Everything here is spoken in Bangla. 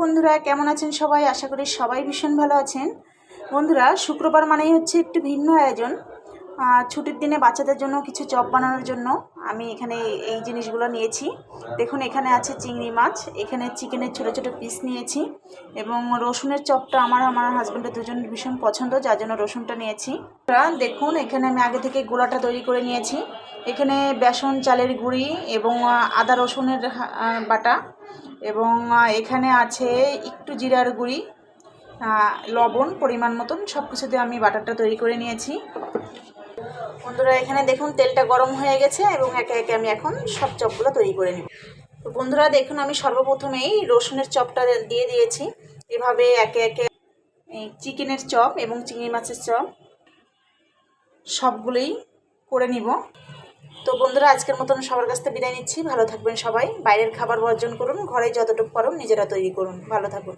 বন্ধুরা, কেমন আছেন সবাই? আশা করি সবাই ভীষণ ভালো আছেন। বন্ধুরা, শুক্রবার মানেই হচ্ছে একটু ভিন্ন আয়োজন। ছুটির দিনে বাচ্চাদের জন্য কিছু চপ বানানোর জন্য আমি এখানে এই জিনিসগুলো নিয়েছি। দেখুন, এখানে আছে চিংড়ি মাছ, এখানে চিকেনের ছোটো ছোটো পিস নিয়েছি এবং রসুনের চপটা আমার হাজব্যান্ডের দুজন ভীষণ পছন্দ, যার জন্য রসুনটা নিয়েছি। দেখুন, এখানে আমি আগে থেকে গুঁড়াটা তৈরি করে নিয়েছি। এখানে বেসন, চালের গুঁড়ি এবং আদা রসুনের বাটা এবং এখানে আছে একটু জিরার গুঁড়ি, লবণ পরিমাণ মতন, সব কিছু দিয়ে আমি বাটারটা তৈরি করে নিয়েছি। বন্ধুরা, এখানে দেখুন তেলটা গরম হয়ে গেছে এবং একে একে আমি এখন সব চপগুলো তৈরি করে নিব। তো বন্ধুরা দেখুন, আমি সর্বপ্রথমেই রসুনের চপটা দিয়ে দিয়েছি। এভাবে একে একে এই চিকেনের চপ এবং চিংড়ি মাছের চপ সবগুলোই করে নিব। তো বন্ধুরা, আজকের মতন সবার কাছ থেকে বিদায় নিচ্ছি। ভালো থাকবেন সবাই। বাইরের খাবার বর্জন করুন, ঘরে যতটুকু পারুন নিজেরা তৈরি করুন। ভালো থাকুন।